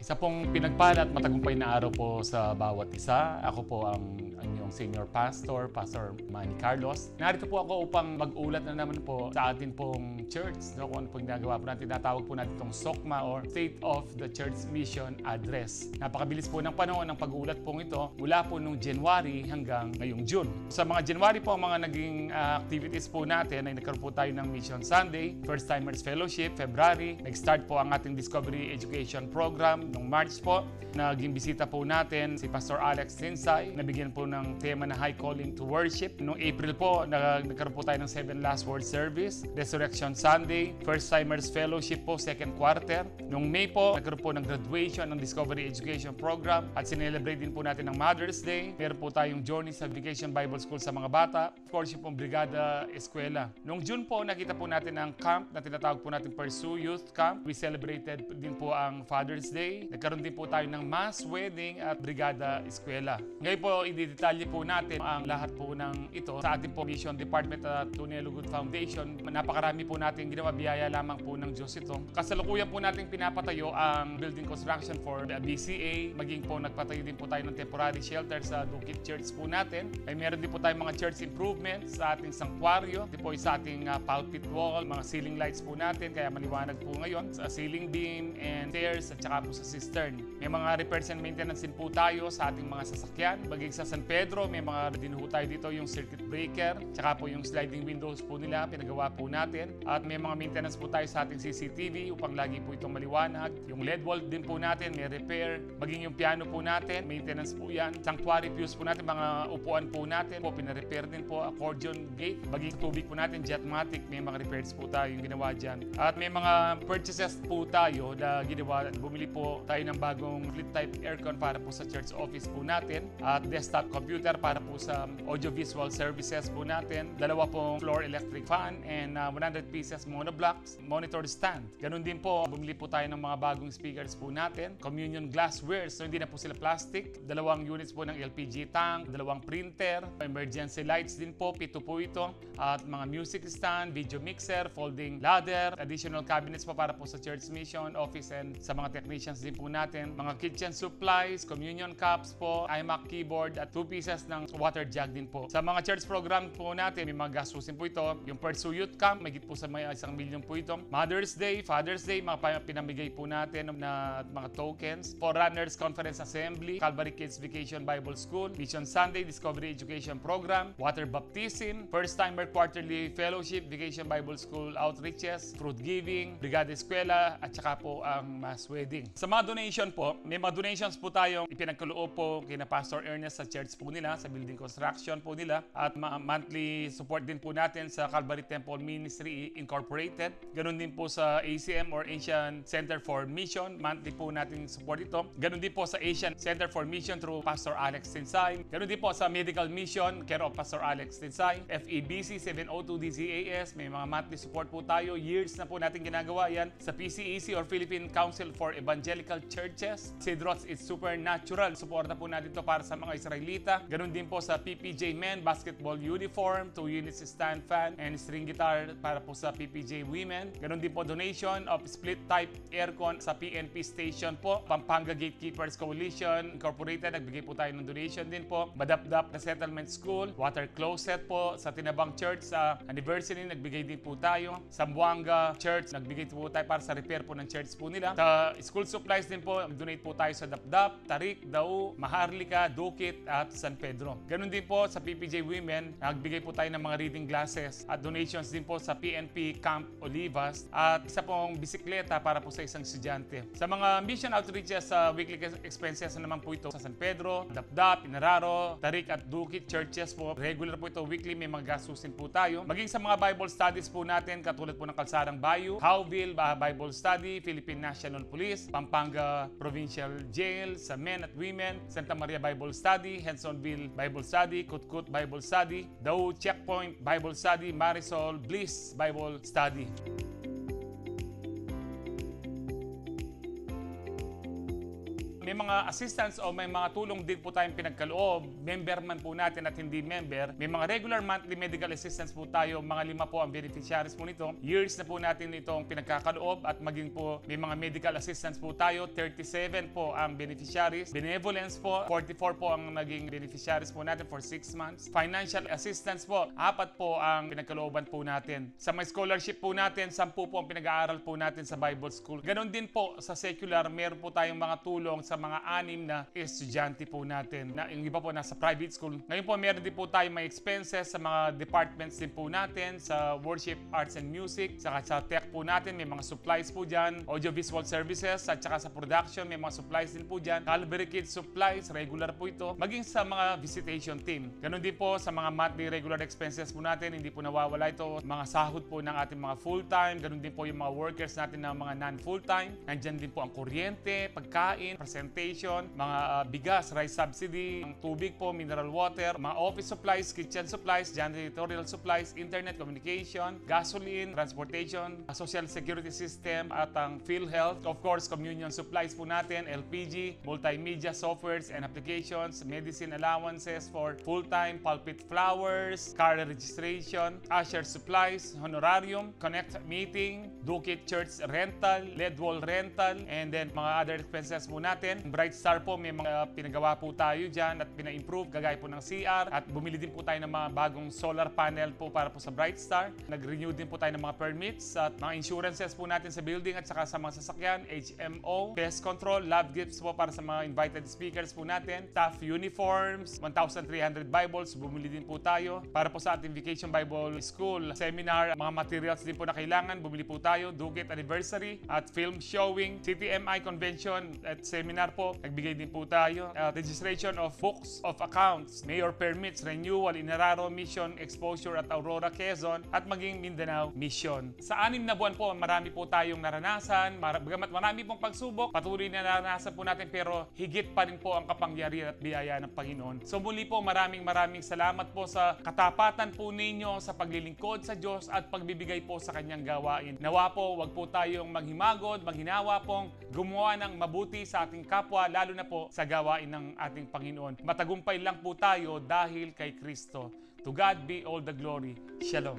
Isa pong pinagpala at matagumpay na araw po sa bawat isa. Ako po ang inyong senior pastor, Pastor Manny Carlos. Narito po ako upang mag-ulat na naman po sa atin pong church. No? Kung ano po ginagawa po natin, tinatawag po natin itong SOCMA or State of the Church Mission Address. Napakabilis po ng panahon ng pag-uulat pong ito mula po nung January hanggang ngayong June. Sa mga January po, ang mga naging activities po natin ay nagkaroon po tayo ng Mission Sunday, First Timers Fellowship, February. Nag-start po ang ating Discovery Education Program noong March po. Naging bisita po natin si Pastor Alex Tinsay. Nabigyan po ng tema na High Calling to Worship. Noong April po, nagkaroon po tayo ng 7 Last Word Service, Resurrection Sunday, First Timers Fellowship po, second quarter. Noong May po, nagkaroon po ng graduation ng Discovery Education Program at sinelebrate din po natin ng Mother's Day. Meron po tayong Journey sa Vacation Bible School sa mga bata. Of course, yung pong Brigada Eskwela. Noong June po, nakita po natin ang camp na tinatawag po natin Pursue Youth Camp. We celebrated din po ang Father's Day. Nagkaroon din po tayo ng mass wedding at Brigada Eskwela. Ngayon po, i-detalye po natin ang lahat po ng ito sa ating po Mission Department at Tunelo Good Foundation. Napakarami po natin ginawa, biyaya lamang po ng Diyos ito. Kasalukuyan po natin pinapatayo ang building construction for the BCA. Maging po nagpatayo din po tayo ng temporary shelter sa Dukit Church po natin. Ay meron din po tayong mga church improvements sa ating sanctuaryo. Di po sa ating pulpit wall, mga ceiling lights po natin, kaya maliwanag po ngayon. Sa ceiling beam and stairs at saka po sa cistern. May mga repairs and maintenance din po tayo sa ating mga sasakyan. Baging sa San Pedro, may mga dinuho tayo dito yung circuit breaker, tsaka po yung sliding windows po nila, pinagawa po natin. At may mga maintenance po tayo sa ating CCTV upang lagi po itong maliwanag. Yung LED wall din po natin, may repair. Maging yung piano po natin, maintenance po yan. Sanctuary pews po natin, mga upuan po natin, po pina-repair din po. Accordion gate, baging tubig po natin, Jetmatic, may mga repairs po tayo yung ginawa dyan. At may mga purchases po tayo na ginawa. Bumili po tayo ng bagong flip type aircon para po sa church office po natin. At desktop computer para po sa audiovisual services po natin. Dalawa pong floor electric fan and 100 pieces monoblocks, monitor stand. Ganun din po, bumili po tayo ng mga bagong speakers po natin. Communion glassware, so hindi na po sila plastic. Dalawang units po ng LPG tank, dalawang printer, emergency lights din po, pito po ito. At mga music stand, video mixer, folding ladder, additional cabinets po para po sa church mission, office and sa mga technicians din po natin. Mga kitchen supplies, communion cups po, iMac keyboard at 2 pieces ng water jug din po. Sa mga church program po natin, may mga gastusin po ito. Yung Pursue Youth Camp, may po sa may 1 milyon po ito. Mother's Day, Father's Day, mga pinamigay po natin na mga tokens. Forerunners Conference Assembly, Calvary Kids Vacation Bible School, Mission Sunday, Discovery Education Program, Water Baptism, First Timer Quarterly Fellowship, Vacation Bible School Outreaches, Fruit Giving, Brigada Eskwela, at saka po ang Mass Wedding. Sa mga donation po, may mga donations po tayong ipinagkaloob po kina Pastor Ernest sa church po nila, sa building construction po nila, at monthly support din po natin sa Calvary Temple Ministry Incorporated. Ganon din po sa ACM or Asian Center for Mission, monthly po natin support ito. Ganon din po sa Asian Center for Mission through Pastor Alex Tinsay. Ganon din po sa Medical Mission, care of Pastor Alex Tinsay. FEBC 702 DCAS, may mga monthly support po tayo. Years na po natin ginagawa yan. Sa PCEC or Philippine Council for Evangelical Churches. Sidrots It's Supernatural. Suporta po natin ito para sa mga Israelita. Ganon din po sa PPJ Men Basketball Uniform, 2 units stand fan and string guitar para po sa PPJ Women. Ganon din po donation of split type aircon sa PNP station po. Pampanga Gatekeepers Coalition Incorporated, nagbigay po tayo ng donation din po. Madapdap na Settlement School, water closet po sa Tinabang Church sa anniversary, nagbigay din po tayo. Sa Buanga Church, nagbigay po tayo para sa repair po ng church po nila. Sa school supplies din po, donate po tayo sa Dapdap, Tarik, Dao, Maharlika, Dukit at San Pedro. Ganon din po sa PPJ Women, nagbigay po tayo ng mga reading glasses at donations din po sa PNP Camp Olivas at isa pong bisikleta para po sa isang estudyante. Sa mga mission outreaches sa weekly expenses naman po ito sa San Pedro, Dapdap, Inararo, Tarik at Dukit churches po. Regular po ito weekly, may mga gastusin po tayo. Maging sa mga Bible studies po natin, katulad po ng Kalsarang Bayu, Howville Bible Study, Philippine National Police, Pampanga Provincial Jail, sa Men at Women, Santa Maria Bible Study, Hensonville Bible Study, Kutkut Bible Study, Dao Checkpoint Bible Study, Marisol Bliss Bible Study. may mga assistance o may mga tulong din po tayong pinagkaloob, member man po natin at hindi member, may mga regular monthly medical assistance po tayo, mga 5 po ang beneficiaries po nito. Years na po natin itong pinagkakaloob at maging po may mga medical assistance po tayo, 37 po ang beneficiaries. Benevolence po, 44 po ang naging beneficiaries po natin for 6 months. Financial assistance po, 4 po ang pinagkalooban po natin. Sa may scholarship po natin, 10 po ang pinag-aaral po natin sa Bible School. Ganon din po sa secular, meron po tayong mga tulong sa mga 6 na estudyante po natin. Na yung iba po nasa private school. Ngayon po meron din po tayong may expenses sa mga departments din po natin, sa worship, arts and music, saka sa tech po natin, may mga supplies po dyan, audiovisual services, at saka sa production, may mga supplies din po dyan. Calvary Kids supplies, regular po ito. Maging sa mga visitation team. Ganon din po sa mga monthly regular expenses po natin, hindi po nawawala ito. Mga sahod po ng ating mga full-time, ganon din po yung mga workers natin na mga non-full-time. Nandyan din po ang kuryente, pagkain, presentation, mga bigas, rice subsidy, ang tubig po, mineral water, mga office supplies, kitchen supplies, janitorial supplies, internet communication, gasoline, transportation, social security system, at ang PhilHealth. Of course, communion supplies po natin, LPG, multimedia softwares and applications, medicine allowances for full-time, pulpit flowers, car registration, usher supplies, honorarium, connect meeting, Dukit Church rental, LED wall rental, and then mga other expenses po natin. Bright Star po, may mga pinagawa po tayo dyan at pina-improve, kagaya po ng CR, at bumili din po tayo ng mga bagong solar panel po para po sa Bright Star. Nag-renew din po tayo ng mga permits at mga insurances po natin sa building at saka sa mga sasakyan, HMO, pest control, love gifts po para sa mga invited speakers po natin, staff uniforms, 1,300 Bibles, bumili din po tayo. Para po sa ating Vacation Bible School seminar, mga materials din po na kailangan, bumili po tayo, Dukit Anniversary at film showing, CTMI Convention at seminar po, nagbigay din po tayo. Registration of books of accounts, mayor permits, renewal, Inararo Mission, Exposure at Aurora, Quezon, at maging Mindanao Mission. Sa 6 na buwan po, marami po tayong naranasan, bagamat marami pong pagsubok, patuloy na naranasan po natin, pero higit pa rin po ang kapangyarihan at biyaya ng Panginoon. So muli po, maraming salamat po sa katapatan po ninyo sa paglilingkod sa Diyos at pagbibigay po sa kanyang gawain. Nawa po, wag po tayong maghimagod, maghinawa pong gumawa ng mabuti sa ating kapwa, lalo na po sa gawain ng ating Panginoon. Matagumpay lang po tayo dahil kay Kristo. To God be all the glory. Shalom.